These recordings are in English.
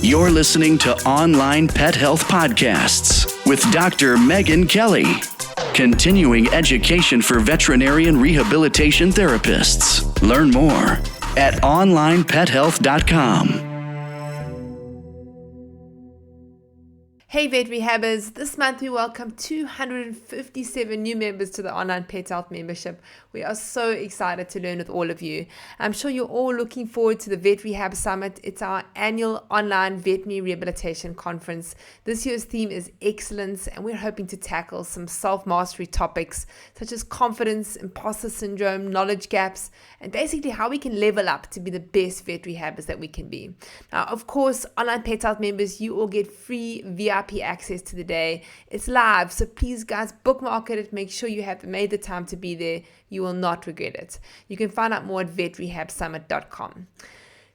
You're listening to Online Pet Health Podcasts with Dr. Megan Kelly. Continuing education for veterinarian rehabilitation therapists. Learn more at onlinepethealth.com. Hey Vet Rehabbers, this month we welcome 257 new members to the Online Pet Health membership. We are so excited to learn with all of you. I'm sure you're all looking forward to the Vet Rehab Summit. It's our annual online veterinary rehabilitation conference. This year's theme is excellence, and we're hoping to tackle some self-mastery topics such as confidence, imposter syndrome, knowledge gaps, and basically how we can level up to be the best vet rehabbers that we can be. Now, of course, Online Pet Health members, you all get free VIP access to the day. It's live, so please guys bookmark it. Make sure you have made the time to be there. You will not regret it. You can find out more at vetrehabsummit.com.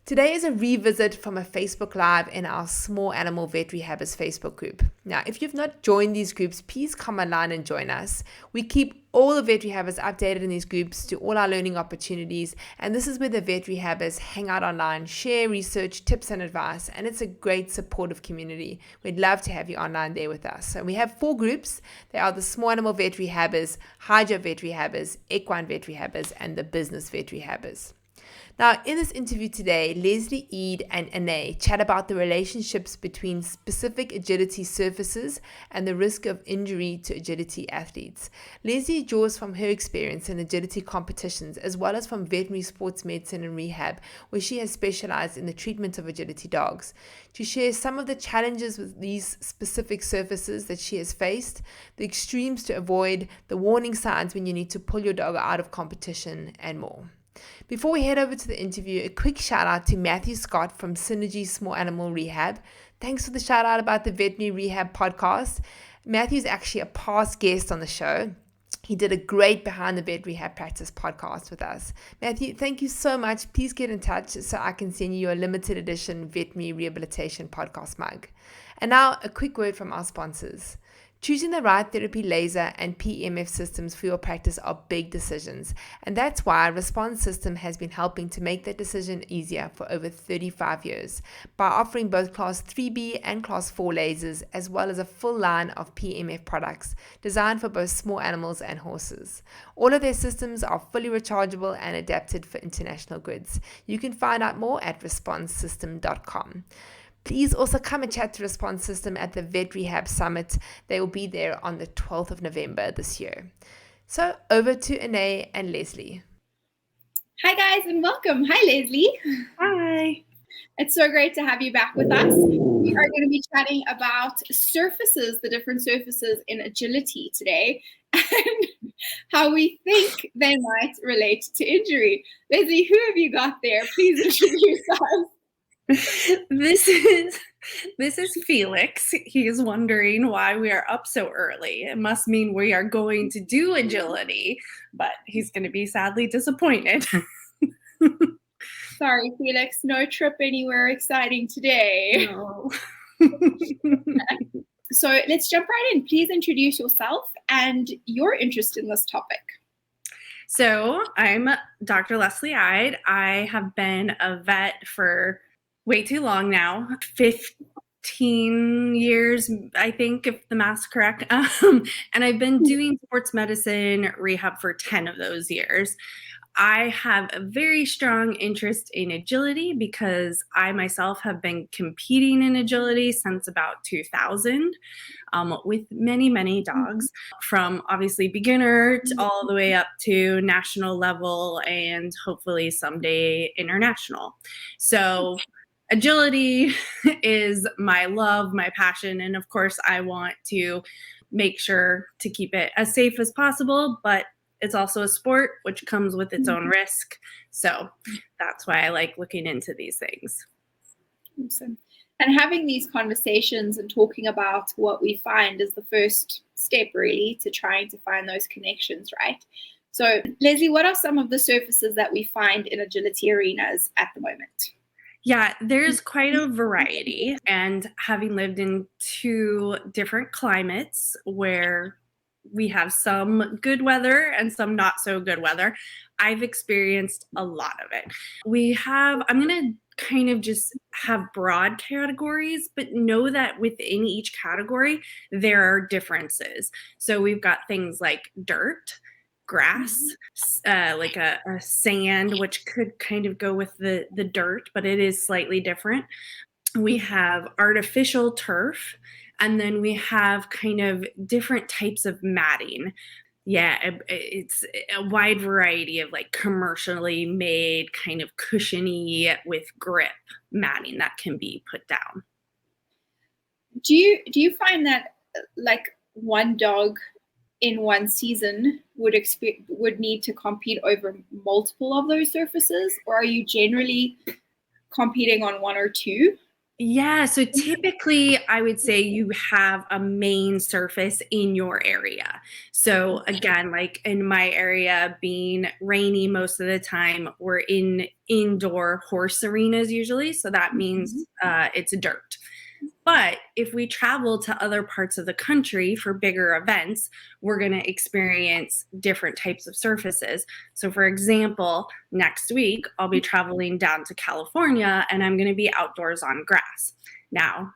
Today is a revisit from a Facebook Live in our Small Animal Vet Rehabbers Facebook group. Now, if you've not joined these groups, please come online and join us. We keep all the vet rehabbers updated in these groups to all our learning opportunities, and this is where the vet rehabbers hang out online, share research, tips, and advice, and it's a great supportive community. We'd love to have you online there with us. So we have 4 groups. They are the Small Animal Vet Rehabbers, Hydro Vet Rehabbers, Equine Vet Rehabbers, and the Business Vet Rehabbers. Now, in this interview today, Leslie, Eide, and Eide chat about the relationships between specific agility surfaces and the risk of injury to agility athletes. Leslie draws from her experience in agility competitions as well as from veterinary sports medicine and rehab, where she has specialized in the treatment of agility dogs, to share some of the challenges with these specific surfaces that she has faced, the extremes to avoid, the warning signs when you need to pull your dog out of competition, and more. Before we head over to the interview, a quick shout out to Matthew Scott from Synergy Small Animal Rehab. Thanks for the shout out about the veterinary rehab podcast. Matthew's actually a past guest on the show. He did a great Behind the Vet Rehab Practice podcast with us. Matthew, thank you so much. Please get in touch so I can send you a limited edition veterinary rehabilitation podcast mug. And now a quick word from our sponsors. Choosing the right therapy laser and PEMF systems for your practice are big decisions, and that's why Response System has been helping to make that decision easier for over 35 years by offering both Class 3B and Class 4 lasers, as well as a full line of PEMF products designed for both small animals and horses. All of their systems are fully rechargeable and adapted for international grids. You can find out more at responsesystem.com. Please also come and chat to Response System at the Vet Rehab Summit. They will be there on the 12th of November this year. So over to Eide and Leslie. Hi guys and welcome. Hi Leslie. Hi. It's so great to have you back with us. We are going to be chatting about surfaces, the different surfaces in agility today, and how we think they might relate to injury. Leslie, who have you got there? Please introduce us. This is Felix. He is wondering why we are up so early. It must mean we are going to do agility, but he's going to be sadly disappointed. Sorry, Felix, no trip anywhere exciting today. No. So let's jump right in. Please introduce yourself and your interest in this topic. So I'm Dr. Leslie Eide. I have been a vet for way too long now, 15 years, I think, if the math's correct. And I've been doing sports medicine rehab for 10 of those years. I have a very strong interest in agility because I myself have been competing in agility since about 2000 with many, many dogs, from obviously beginner to all the way up to national level and hopefully someday international. So agility is my love, my passion, and of course I want to make sure to keep it as safe as possible, but it's also a sport which comes with its own risk. So that's why I like looking into these things. Awesome. And having these conversations and talking about what we find is the first step really to trying to find those connections, right? So Leslie, what are some of the surfaces that we find in agility arenas at the moment? Yeah, there's quite a variety. And having lived in 2 different climates where we have some good weather and some not so good weather, I've experienced a lot of it. I'm going to kind of just have broad categories, but know that within each category, there are differences. So we've got things like dirt, grass, like a sand, which could kind of go with the dirt, but it is slightly different. We have artificial turf, and then we have kind of different types of matting. Yeah, it's a wide variety of like commercially made kind of cushiony with grip matting that can be put down. Do you find that like one dog in one season would need to compete over multiple of those surfaces, or are you generally competing on one or two? Yeah, so typically I would say you have a main surface in your area. So again, like in my area being rainy most of the time, we're in indoor horse arenas usually. So that means it's dirt. But if we travel to other parts of the country for bigger events, we're going to experience different types of surfaces. So for example, next week, I'll be traveling down to California and I'm going to be outdoors on grass. Now,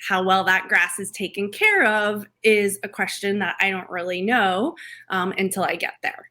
how well that grass is taken care of is a question that I don't really know until I get there.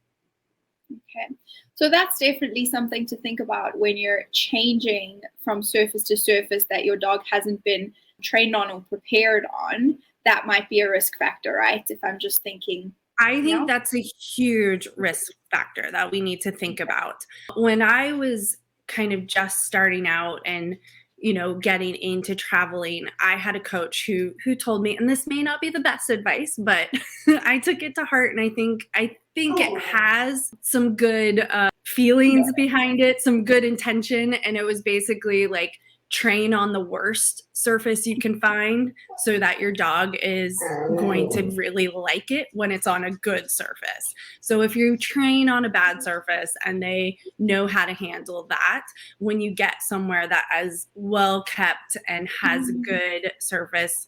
Okay. So that's definitely something to think about when you're changing from surface to surface that your dog hasn't been trained on or prepared on. That might be a risk factor, right? If I'm just thinking. I think that's a huge risk factor that we need to think about. When I was kind of just starting out and, you know, getting into traveling, I had a coach who told me, and this may not be the best advice, but I took it to heart, and I think it has some good feelings behind it, some good intention, and it was basically like, train on the worst surface you can find so that your dog is going to really like it when it's on a good surface. So if you train on a bad surface and they know how to handle that, when you get somewhere that is well kept and has a good surface,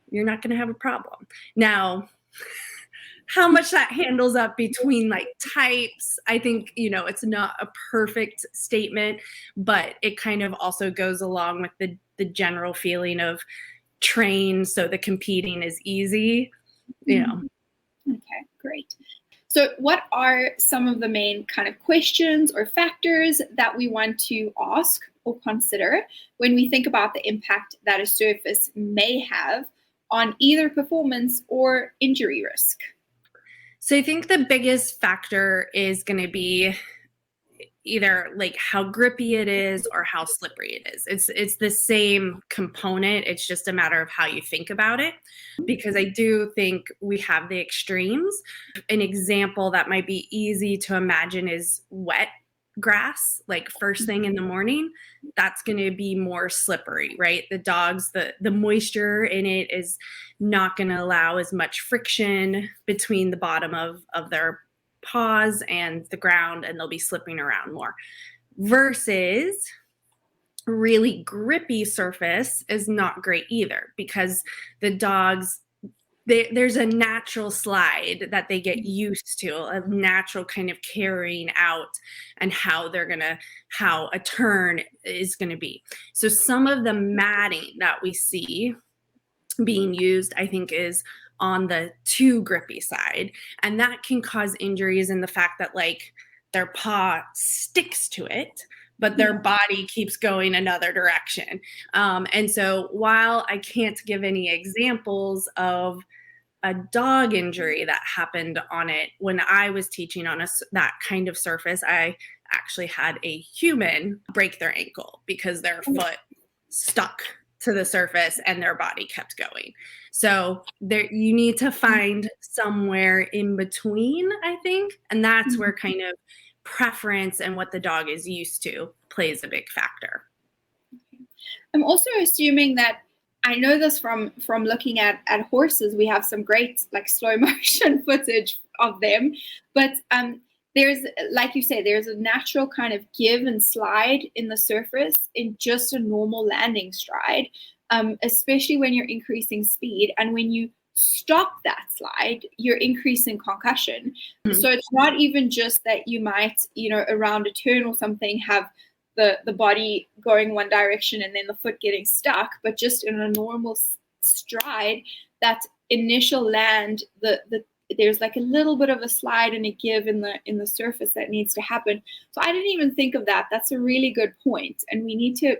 you're not going to have a problem. Now, how much that handles up between like types, I think, you know, it's not a perfect statement, but it kind of also goes along with the general feeling of train so the competing is easy, you know. Okay, great. So what are some of the main kind of questions or factors that we want to ask or consider when we think about the impact that a surface may have on either performance or injury risk? So I think the biggest factor is going to be either like how grippy it is or how slippery it is. It's the same component. It's just a matter of how you think about it, because I do think we have the extremes. An example that might be easy to imagine is wet grass, like first thing in the morning. That's going to be more slippery, right? The dogs, the moisture in it is not going to allow as much friction between the bottom of their paws and the ground, and they'll be slipping around more. Versus really grippy surface is not great either, because the dogs, there's a natural slide that they get used to, a natural kind of carrying out, and how a turn is going to be. So some of the matting that we see being used, I think, is on the too grippy side, and that can cause injuries in the fact that like their paw sticks to it, but their body keeps going another direction. And so while I can't give any examples of a dog injury that happened on it, when I was teaching on that kind of surface, I actually had a human break their ankle because their foot stuck to the surface and their body kept going. So there, you need to find somewhere in between, I think. And that's where kind of preference and what the dog is used to plays a big factor. I'm also assuming that, I know this from looking at horses, we have some great like slow motion footage of them, but there's, like you say, there's a natural kind of give and slide in the surface in just a normal landing stride, especially when you're increasing speed. And when you stop that slide, you're increasing concussion. So it's not even just that you might, around a turn or something have the body going one direction and then the foot getting stuck, but just in a normal stride, that initial land, there's like a little bit of a slide and a give in the surface that needs to happen. So I didn't even think of that. That's a really good point. And we need to,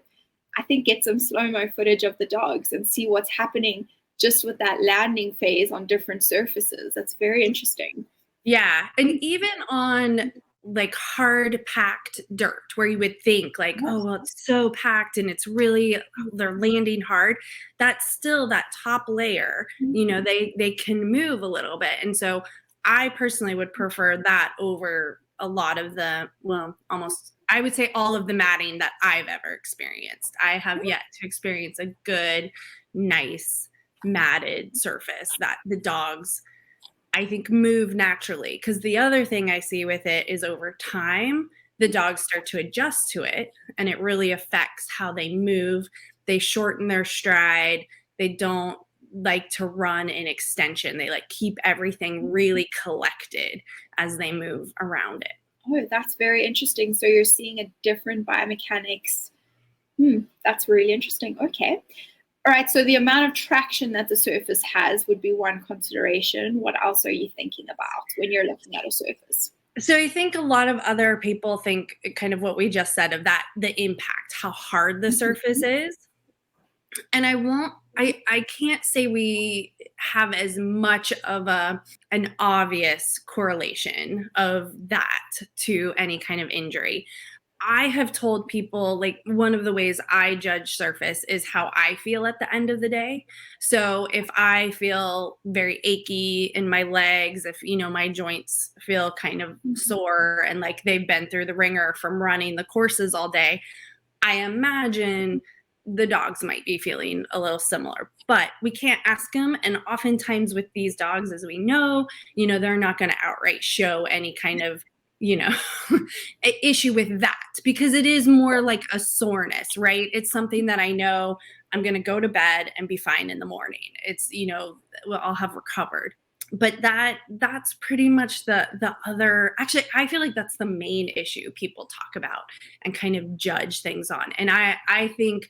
I think, get some slow-mo footage of the dogs and see what's happening just with that landing phase on different surfaces. That's very interesting. Yeah. And even on like hard packed dirt where you would think like, oh, well, it's so packed and it's really, they're landing hard. That's still that top layer, you know, they can move a little bit. And so I personally would prefer that over a lot of the, well, almost, I would say all of the matting that I've ever experienced. I have yet to experience a good, nice matted surface that the dogs, I think, move naturally. Because the other thing I see with it is over time, the dogs start to adjust to it and it really affects how they move. They shorten their stride. They don't like to run in extension. They like keep everything really collected as they move around it. Oh, that's very interesting. So you're seeing a different biomechanics. That's really interesting. Okay. All right, so the amount of traction that the surface has would be one consideration. What else are you thinking about when you're looking at a surface? So I think a lot of other people think kind of what we just said of that, the impact, how hard the surface is. And I can't say we have as much of an obvious correlation of that to any kind of injury. I have told people, like, one of the ways I judge surface is how I feel at the end of the day. So if I feel very achy in my legs, if, you know, my joints feel kind of sore and like they've been through the ringer from running the courses all day, I imagine the dogs might be feeling a little similar, but we can't ask them. And oftentimes with these dogs, as we know, you know, they're not going to outright show any kind of, you know, issue with that, because it is more like a soreness, right? It's something that I know I'm going to go to bed and be fine in the morning. It's, you know, well, I'll have recovered. But that's pretty much the other, actually, I feel like that's the main issue people talk about and kind of judge things on. And I think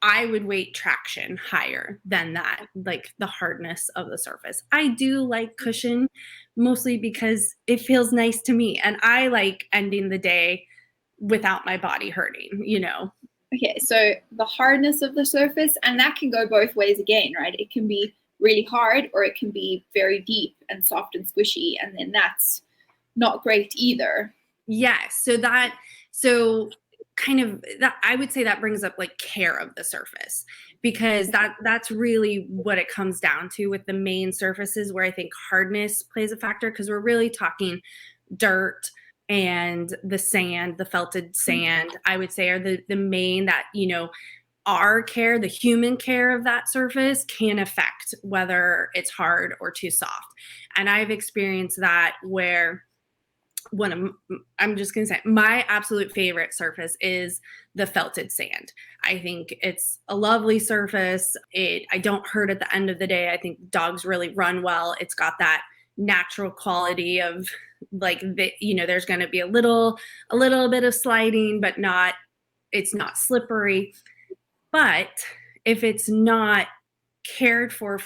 I would weight traction higher than that, like the hardness of the surface. I do like cushion, mostly because it feels nice to me. And I like ending the day without my body hurting, you know? Okay, so the hardness of the surface, and that can go both ways again, right? It can be really hard or it can be very deep and soft and squishy. And then that's not great either. Yes. So kind of that, I would say that brings up like care of the surface, because that's really what it comes down to with the main surfaces, where I think hardness plays a factor, because we're really talking dirt and the sand, the felted sand, I would say, are the main that, you know, our care, the human care of that surface can affect whether it's hard or too soft. And I've experienced that where I'm just going to say my absolute favorite surface is the felted sand. I think it's a lovely surface. I don't hurt at the end of the day. I think dogs really run well. It's got that natural quality of like, you know, there's going to be a little bit of sliding, but it's not slippery. But if it's not cared for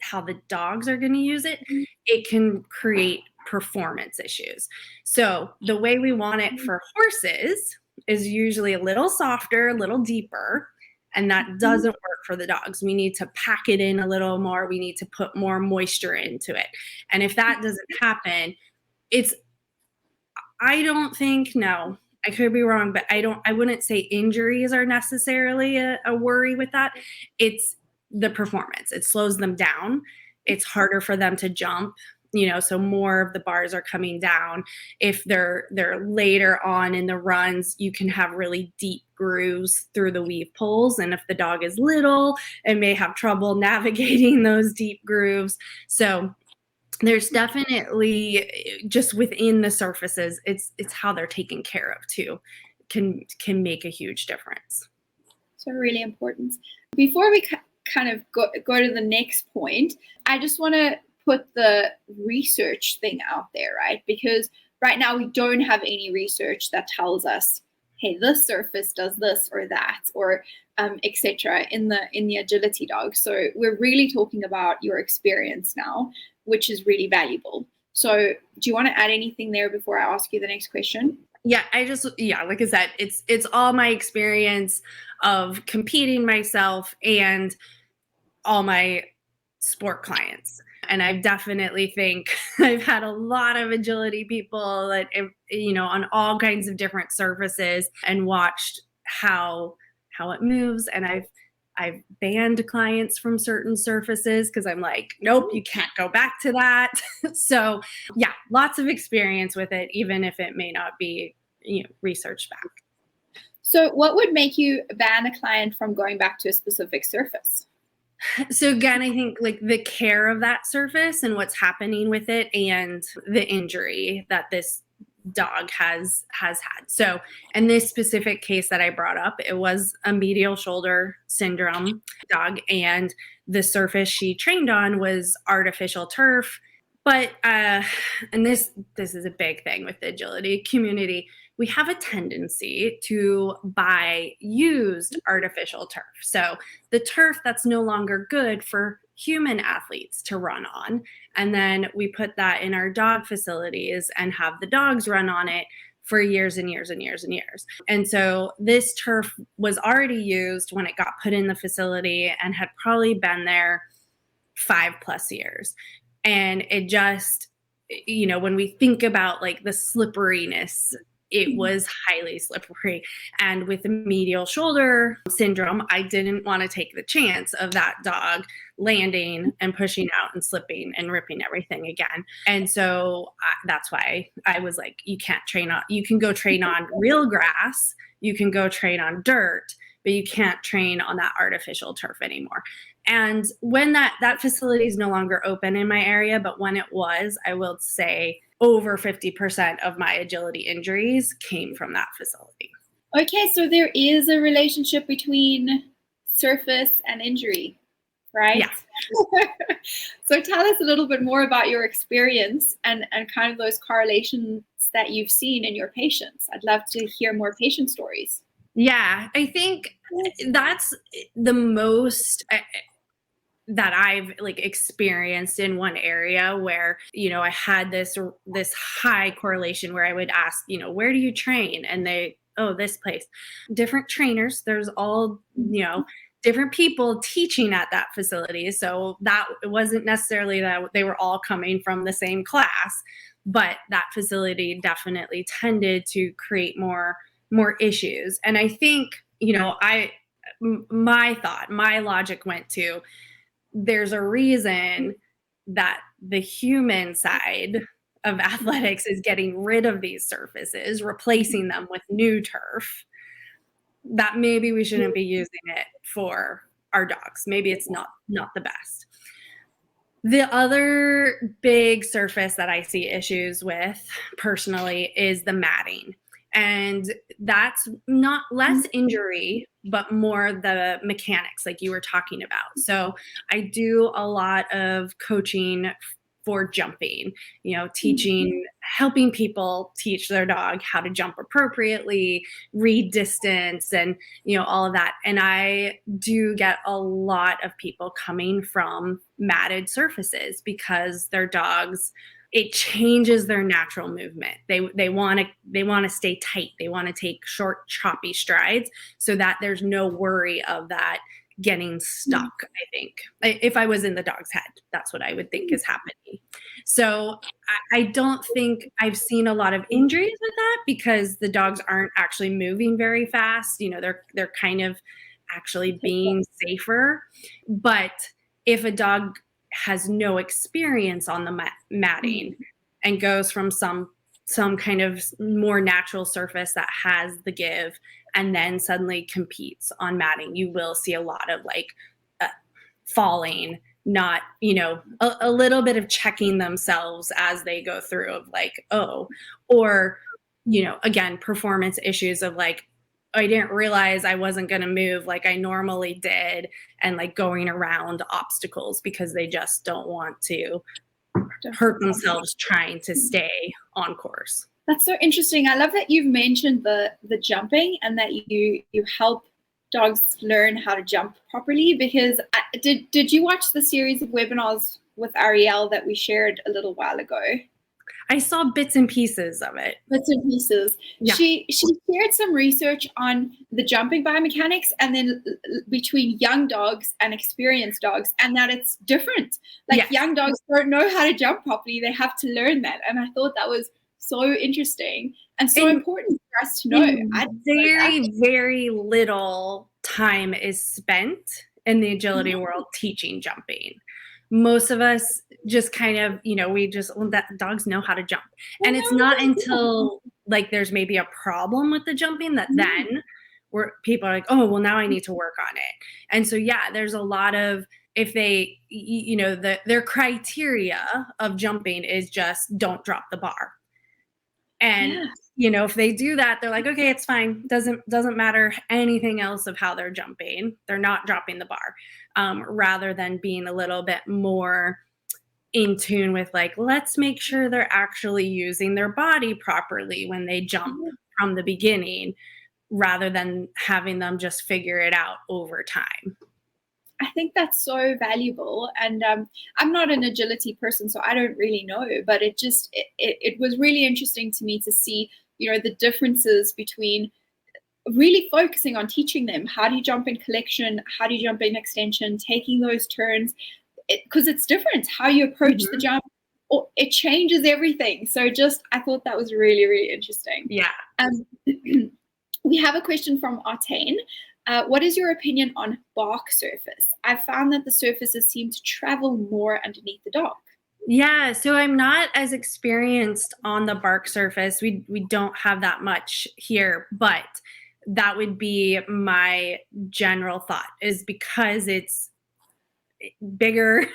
how the dogs are going to use it, it can create performance issues. So the way we want it for horses is usually a little softer, a little deeper, and that doesn't work for the dogs. We need to pack it in a little more. We need to put more moisture into it. And if that doesn't happen, I don't think, no, I could be wrong, but I wouldn't say injuries are necessarily a worry with that. It's the performance. It slows them down. It's harder for them to jump, you know, so more of the bars are coming down. If they're later on in the runs, you can have really deep grooves through the weave poles. And if the dog is little, it may have trouble navigating those deep grooves. So there's definitely, just within the surfaces, it's how they're taken care of too, can make a huge difference. So really important. Before we kind of go to the next point, I just want to put the research thing out there, right? Because right now we don't have any research that tells us hey, this surface does this or that, or etc. in the agility dog. So we're really talking about your experience now, which is really valuable. So do you want to add anything there before I ask you the next question? Yeah, like I said, it's all my experience of competing myself and all my sport clients. And I definitely think I've had a lot of agility people that, on all kinds of different surfaces, and watched how it moves. And I've banned clients from certain surfaces because I'm like, nope, you can't go back to that. So yeah, lots of experience with it, even if it may not be, researched back. So what would make you ban a client from going back to a specific surface? So again, I think like the care of that surface and what's happening with it and the injury that this dog has had. So in this specific case that I brought up, it was a medial shoulder syndrome dog, and the surface she trained on was artificial turf. But and this is a big thing with the agility community. We have a tendency to buy used artificial turf. So the turf that's no longer good for human athletes to run on. And then we put that in our dog facilities and have the dogs run on it for years and years and years and years. And so this turf was already used when it got put in the facility and had probably been there 5+ years. And it just, when we think about like the slipperiness, it was highly slippery. And with the medial shoulder syndrome, I didn't want to take the chance of that dog landing and pushing out and slipping and ripping everything again. And so that's why I was like, you can go train on real grass, you can go train on dirt, but you can't train on that artificial turf anymore. And when that facility is no longer open in my area, but when it was, I will say over 50% of my agility injuries came from that facility. Okay, so there is a relationship between surface and injury, right? Yeah. So tell us a little bit more about your experience and kind of those correlations that you've seen in your patients. I'd love to hear more patient stories. Yeah, I think that's the most that I've like experienced in one area where, I had this high correlation where I would ask, where do you train? And this place. Different trainers, there's all, different people teaching at that facility. So that it wasn't necessarily that they were all coming from the same class, but that facility definitely tended to create more issues. And I think, my logic went to, there's a reason that the human side of athletics is getting rid of these surfaces, replacing them with new turf, that maybe we shouldn't be using it for our dogs. Maybe it's not the best. The other big surface that I see issues with personally is the matting. And that's not less injury, but more the mechanics like you were talking about. So I do a lot of coaching for jumping, helping people teach their dog how to jump appropriately, read distance, and, all of that. And I do get a lot of people coming from matted surfaces because their dogs, it changes their natural movement. They want to stay tight. They want to take short, choppy strides so that there's no worry of that getting stuck. I think if I was in the dog's head, that's what I would think is happening. So I don't think I've seen a lot of injuries with that because the dogs aren't actually moving very fast. They're kind of actually being safer. But if a dog has no experience on the matting and goes from some kind of more natural surface that has the give and then suddenly competes on matting, you will see a lot of falling, not, a little bit of checking themselves as they go through of or, again, performance issues of I didn't realize I wasn't going to move like I normally did, and going around obstacles because they just don't want to hurt themselves trying to stay on course. That's so interesting. I love that you've mentioned the jumping and that you help dogs learn how to jump properly, because did you watch the series of webinars with Ariel that we shared a little while ago? I saw bits and pieces of it. Bits and pieces. Yeah. She shared some research on the jumping biomechanics, and then between young dogs and experienced dogs, and that it's different. Like, yes. Young dogs don't know how to jump properly. They have to learn that. And I thought that was so interesting and so important for us to know. Very little time is spent in the agility world teaching jumping. Most of us just kind of, that dogs know how to jump. And it's not until like there's maybe a problem with the jumping that then people are like, oh, well, now I need to work on it. And so, yeah, there's a lot of, if they, their criteria of jumping is just don't drop the bar. And, if they do that, they're like, okay, it's fine. Doesn't matter anything else of how they're jumping. They're not dropping the bar, rather than being a little bit more in tune with, like, let's make sure they're actually using their body properly when they jump from the beginning, rather than having them just figure it out over time. I think that's so valuable. And I'm not an agility person, so I don't really know, but it was really interesting to me to see, the differences between really focusing on teaching them how do you jump in collection, how do you jump in extension, taking those turns, because it's different how you approach the jump. It changes everything. So I thought that was really, really interesting. Yeah. We have a question from Artane. What is your opinion on bark surface? I found that the surfaces seem to travel more underneath the dog. Yeah, so I'm not as experienced on the bark surface. We don't have that much here, but that would be my general thought, is because it's bigger,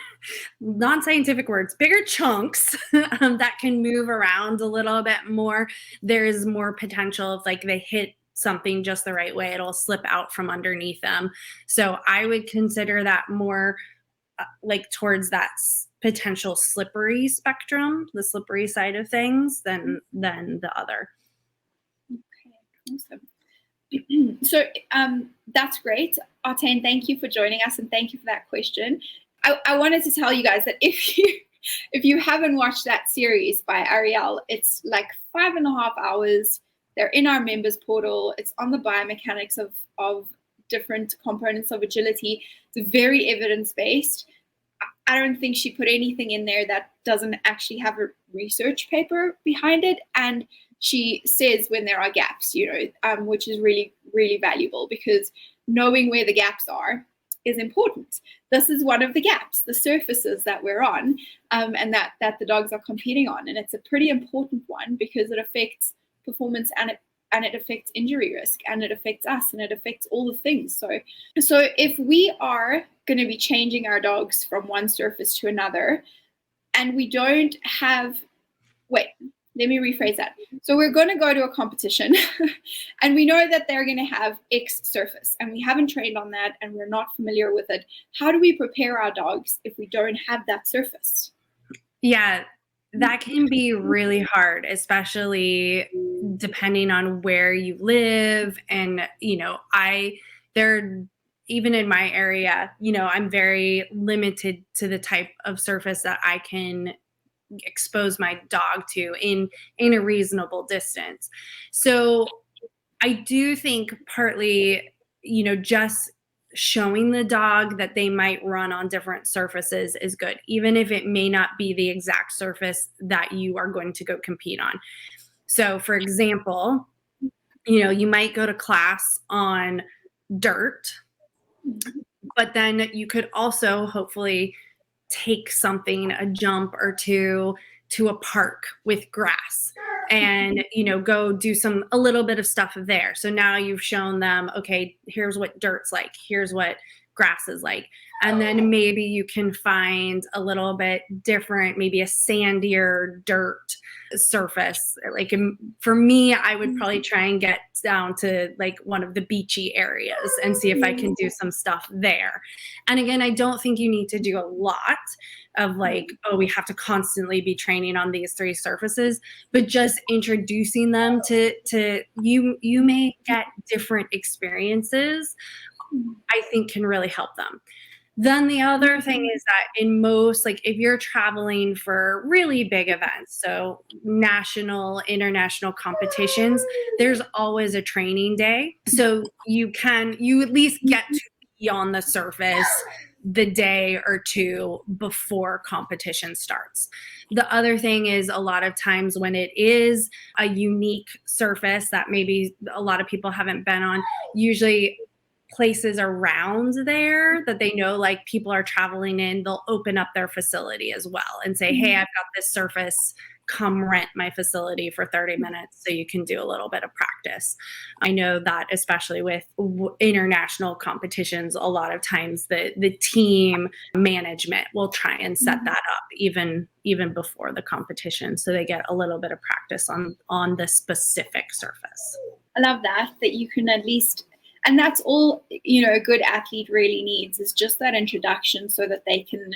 non-scientific words, bigger chunks that can move around a little bit more. There's more potential if, like, they hit something just the right way, it'll slip out from underneath them. So I would consider that more like towards that potential slippery spectrum, the slippery side of things, than the other. Okay, awesome. So that's great. Artane, thank you for joining us, and thank you for that question. I wanted to tell you guys that if you haven't watched that series by Ariel, it's like 5.5 hours. They're in our members portal. It's on the biomechanics of different components of agility. It's very evidence-based. I don't think she put anything in there that doesn't actually have a research paper behind it. And she says when there are gaps, which is really, really valuable, because knowing where the gaps are is important. This is one of the gaps, the surfaces that we're on, and that the dogs are competing on. And it's a pretty important one, because it affects performance, and it affects injury risk, and it affects us, and it affects all the things. So if we are going to be changing our dogs from one surface to another, and we don't have, let me rephrase that. So we're going to go to a competition and we know that they're going to have X surface, and we haven't trained on that, and we're not familiar with it. How do we prepare our dogs if we don't have that surface? Yeah, that can be really hard, especially depending on where you live. And, even in my area, I'm very limited to the type of surface that I can expose my dog to in a reasonable distance. So I do think partly, just showing the dog that they might run on different surfaces is good, even if it may not be the exact surface that you are going to go compete on. So, for example, you might go to class on dirt, but then you could also hopefully take a jump or two to a park with grass and, go do a little bit of stuff there. So now you've shown them, okay, here's what dirt's like, here's what grass is like. And then maybe you can find a little bit different, maybe a sandier dirt surface. Like for me, I would probably try and get down to like one of the beachy areas and see if I can do some stuff there. And again, I don't think you need to do a lot. of like, oh, we have to constantly be training on these 3 surfaces, but just introducing them to you may get different experiences, I think can really help them. Then the other thing is that in most, like if you're traveling for really big events, so national, international competitions, there's always a training day. So you at least get to be on the surface the day or 2 before competition starts. The other thing is a lot of times when it is a unique surface that maybe a lot of people haven't been on, usually places around there that they know like people are traveling in, they'll open up their facility as well and say, hey, I've got this surface, come rent my facility for 30 minutes so you can do a little bit of practice. I know that especially with international competitions, a lot of times the team management will try and set that up even before the competition so they get a little bit of practice on the specific surface. I love that you can at least, and that's all, a good athlete really needs is just that introduction so that they can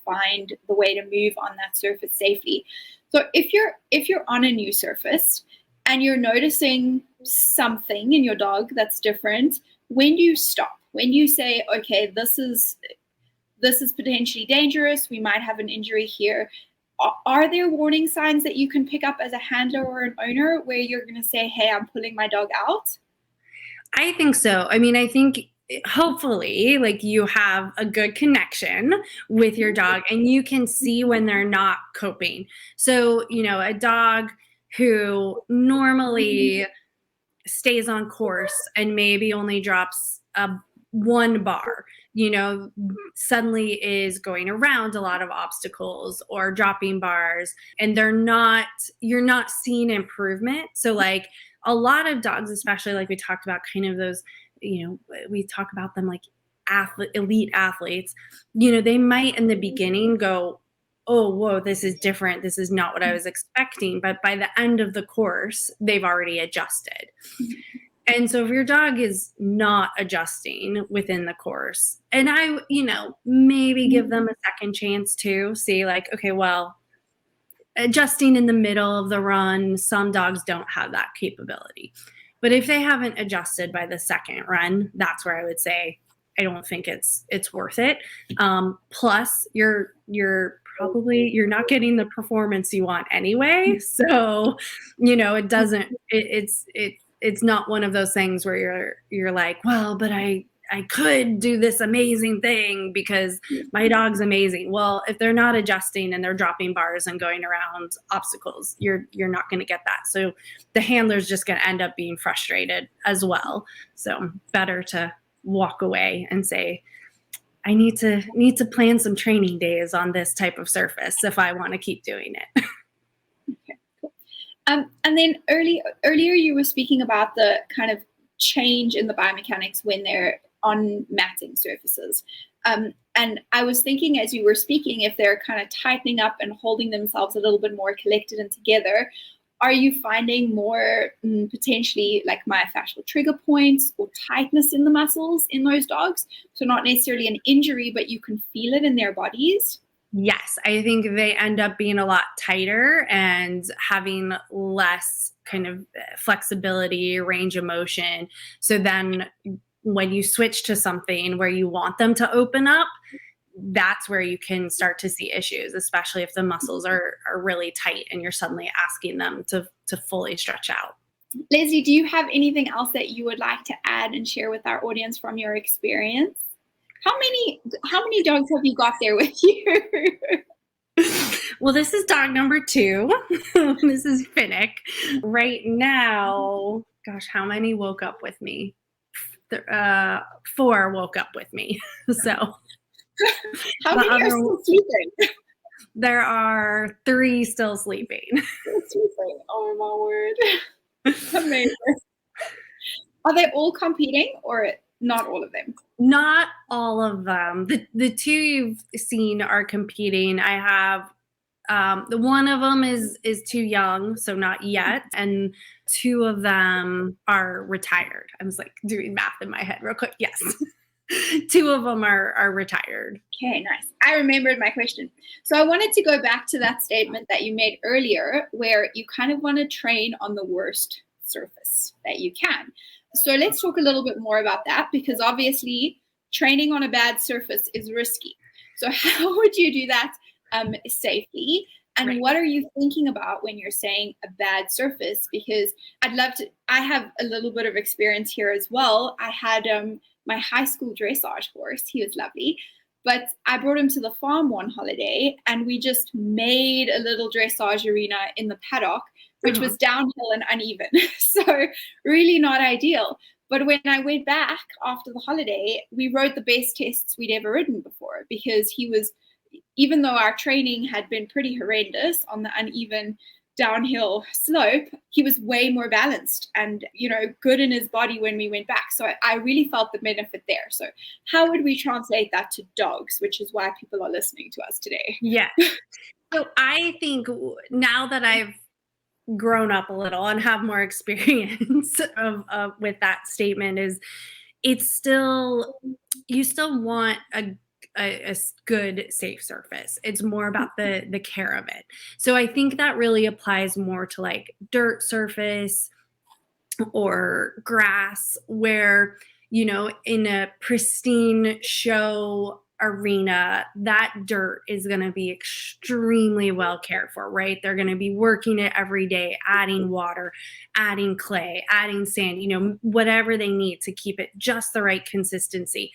find the way to move on that surface safely. So if you're on a new surface and you're noticing something in your dog that's different, when do you stop? When do you say, okay, this is potentially dangerous, we might have an injury here? Are there warning signs that you can pick up as a handler or an owner where you're going to say, hey, I'm pulling my dog out? I think so. I mean, I think hopefully like you have a good connection with your dog and you can see when they're not coping. So, a dog who normally stays on course and maybe only drops 1 bar, suddenly is going around a lot of obstacles or dropping bars and you're not seeing improvement. So like a lot of dogs, especially like we talked about kind of those, we talk about them like elite athletes, they might in the beginning go, oh, whoa, this is different. This is not what I was expecting. But by the end of the course, they've already adjusted. And so if your dog is not adjusting within the course, and I, maybe give them a second chance to see like, okay, well, adjusting in the middle of the run, some dogs don't have that capability. But if they haven't adjusted by the second run, that's where I would say, I don't think it's worth it. Plus you're not getting the performance you want anyway. So, it's not one of those things where you're like, well, but I could do this amazing thing because my dog's amazing. Well, if they're not adjusting and they're dropping bars and going around obstacles, you're not going to get that. So the handler's just going to end up being frustrated as well. So better to walk away and say, I need to plan some training days on this type of surface if I want to keep doing it. Okay, cool. And then earlier you were speaking about the kind of change in the biomechanics when they're on matting surfaces. And I was thinking as you were speaking, if they're kind of tightening up and holding themselves a little bit more collected and together, are you finding more potentially like myofascial trigger points or tightness in the muscles in those dogs? So not necessarily an injury, but you can feel it in their bodies? Yes, I think they end up being a lot tighter and having less kind of flexibility, range of motion. So then when you switch to something where you want them to open up, that's where you can start to see issues, especially if the muscles are really tight and you're suddenly asking them to fully stretch out. Leslie, do you have anything else that you would like to add and share with our audience from your experience? How many dogs have you got there with you? Well, this is dog number 2. This is Finnick. Right now, gosh, how many woke up with me? 4 woke up with me. So how many are still sleeping? There are 3 still sleeping. Oh my word. Amazing. Are they all competing or not all of them? Not all of them. The 2 you've seen are competing. I have the one of them is too young, so not yet. And 2 of them are retired. I was like doing math in my head real quick. Yes. 2 of them are retired. Okay, nice. I remembered my question. So I wanted to go back to that statement that you made earlier, where you kind of want to train on the worst surface that you can. So let's talk a little bit more about that, because obviously training on a bad surface is risky. So how would you do that safely? And Right. what are you thinking about when you're saying a bad surface? Because I have a little bit of experience here as well. I had my high school dressage horse. He was lovely. But I brought him to the farm one holiday, and we just made a little dressage arena in the paddock, which was downhill and uneven. So really not ideal. But when I went back after the holiday, we rode the best tests we'd ever ridden before, because he was, even though our training had been pretty horrendous on the uneven downhill slope, he was way more balanced and, good in his body when we went back. So I really felt the benefit there. So how would we translate that to dogs, which is why people are listening to us today? Yeah. So I think now that I've grown up a little and have more experience with that statement, is it's still, you still want a good safe surface. It's more about the care of it. So I think that really applies more to like dirt surface or grass, where, in a pristine show arena, that dirt is going to be extremely well cared for, right? They're going to be working it every day, adding water, adding clay, adding sand, whatever they need to keep it just the right consistency.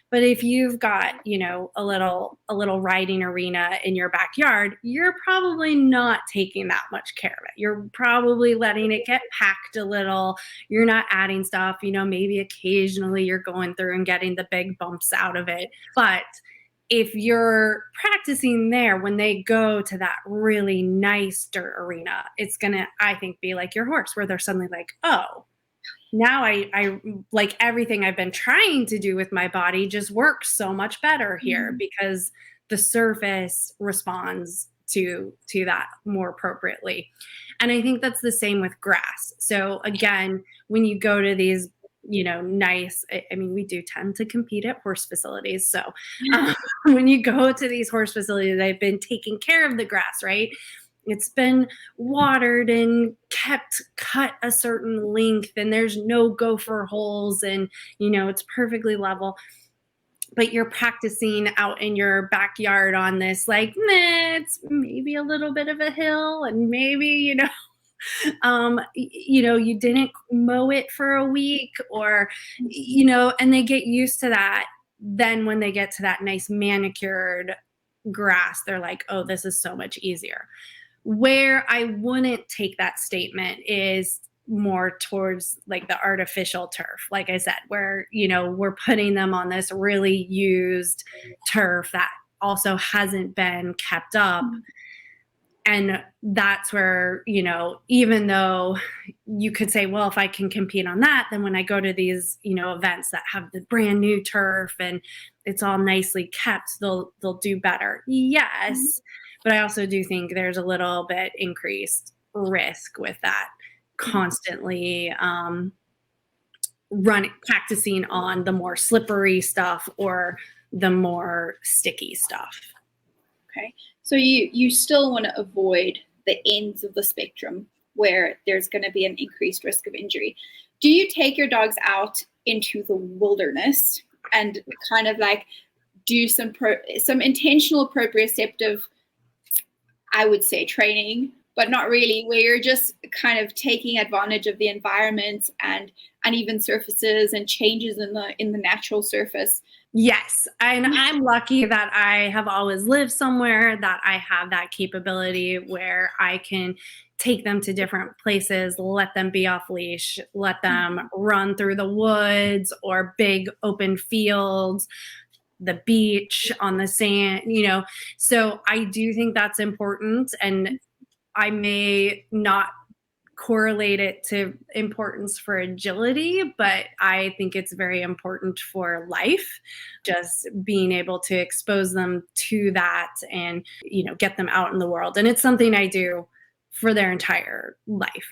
But if you've got, a little riding arena in your backyard, you're probably not taking that much care of it. You're probably letting it get packed a little. You're not adding stuff, maybe occasionally you're going through and getting the big bumps out of it. But if you're practicing there, when they go to that really nice dirt arena, it's going to, I think, be like your horse, where they're suddenly like, oh, now I like everything I've been trying to do with my body just works so much better here, because the surface responds to that more appropriately. And I think that's the same with grass. So again, when you go to these, nice, I mean, we do tend to compete at horse facilities. So when you go to these horse facilities, they've been taking care of the grass, right? It's been watered and kept cut a certain length, and there's no gopher holes, and, it's perfectly level. But you're practicing out in your backyard on this, like, it's maybe a little bit of a hill, and maybe, you didn't mow it for a week, or, and they get used to that. Then when they get to that nice manicured grass, they're like, oh, this is so much easier. Where I wouldn't take that statement is more towards like the artificial turf, like I said, where, we're putting them on this really used turf that also hasn't been kept up. And that's where, even though you could say, well, if I can compete on that, then when I go to these, events that have the brand new turf and it's all nicely kept, they'll do better. Yes. But I also do think there's a little bit increased risk with that, constantly practicing on the more slippery stuff or the more sticky stuff. Okay. So you still want to avoid the ends of the spectrum where there's going to be an increased risk of injury. Do you take your dogs out into the wilderness and kind of like do some intentional proprioceptive, I would say, training, but not really, where you're just kind of taking advantage of the environment and uneven surfaces and changes in the natural surface? Yes. And I'm lucky that I have always lived somewhere that I have that capability, where I can take them to different places, let them be off leash, let them run through the woods or big open fields, the beach, on the sand, So I do think that's important. And I may not correlate it to importance for agility, but I think it's very important for life, just being able to expose them to that and, get them out in the world. And it's something I do for their entire life,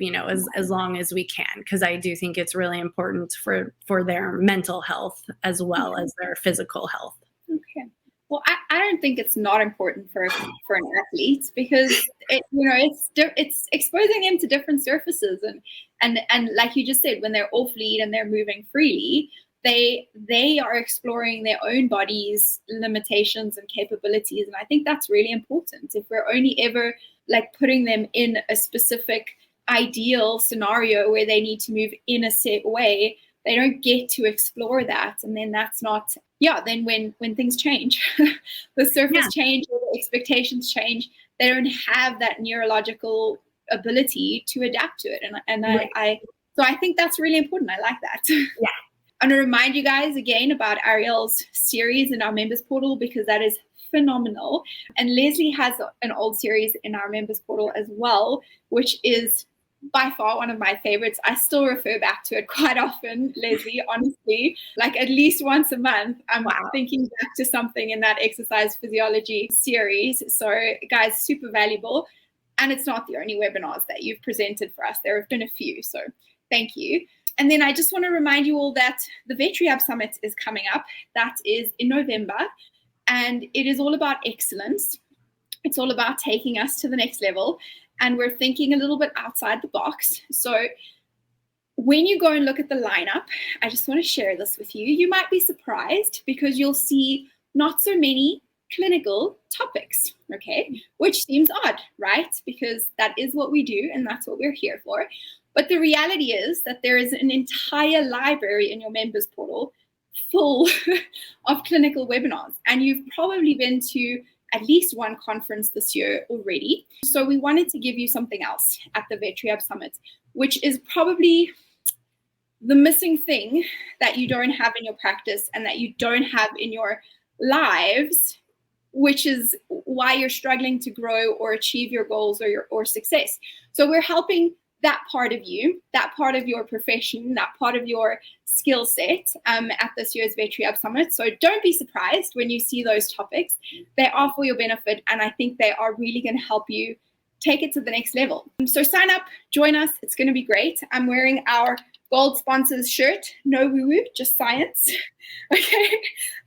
as long as we can, because I do think it's really important for their mental health as well as their physical health. Okay. Well, I don't think it's not important for an athlete, because it's exposing them to different surfaces, and like you just said, when they're off lead and they're moving freely, they are exploring their own body's limitations and capabilities, and I think that's really important. If we're only ever like putting them in a specific ideal scenario where they need to move in a set way, they don't get to explore that, and then that's not. Then when things change, the surface change or the expectations change, they don't have that neurological ability to adapt to it. So I think that's really important. I like that. Yeah. I'm going to remind you guys again about Ariel's series in our members portal, because that is phenomenal. And Leslie has an old series in our members portal as well, which is by far one of my favorites. I still refer back to it quite often, Leslie, honestly, like at least once a month. I'm thinking back to something in that exercise physiology series. So guys, super valuable. And it's not the only webinars that you've presented for us. There have been a few, so thank you. And then I just want to remind you all that the Vet Rehab Summit is coming up. That is in November, and it is all about excellence. It's all about taking us to the next level. And we're thinking a little bit outside the box. So when you go and look at the lineup, I just want to share this with you. You might be surprised, because you'll see not so many clinical topics, okay? Which seems odd, right? Because that is what we do, and that's what we're here for. But the reality is that there is an entire library in your members portal full of clinical webinars. And you've probably been to at least one conference this year already. So we wanted to give you something else at the Vet Rehab Summit, which is probably the missing thing that you don't have in your practice and that you don't have in your lives, which is why you're struggling to grow or achieve your goals or success. So we're helping that part of you, that part of your profession, that part of your skill set at this year's Vet Rehab Summit. So don't be surprised when you see those topics. They are for your benefit, and I think they are really going to help you take it to the next level. So sign up, join us. It's going to be great. I'm wearing our gold sponsors shirt. No woo-woo, just science. Okay,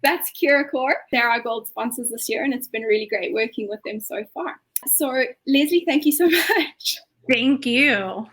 that's CuraCore. They're our gold sponsors this year, and it's been really great working with them so far. So Leslie, thank you so much. Thank you. All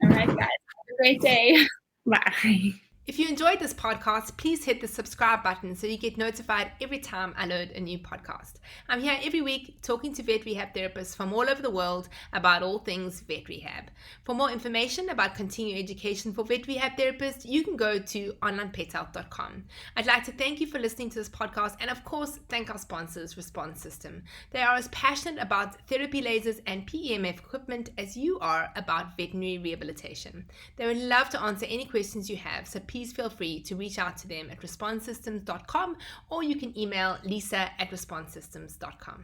right, guys. Have a great day. Bye. If you enjoyed this podcast, please hit the subscribe button so you get notified every time I load a new podcast. I'm here every week talking to vet rehab therapists from all over the world about all things vet rehab. For more information about continuing education for vet rehab therapists, you can go to Onlinepethealth.com. I'd like to thank you for listening to this podcast, and of course, thank our sponsors, Response System. They are as passionate about therapy lasers and PEMF equipment as you are about veterinary rehabilitation. They would love to answer any questions you have, so please feel free to reach out to them at responsesystems.com, or you can email lisa@responsesystems.com.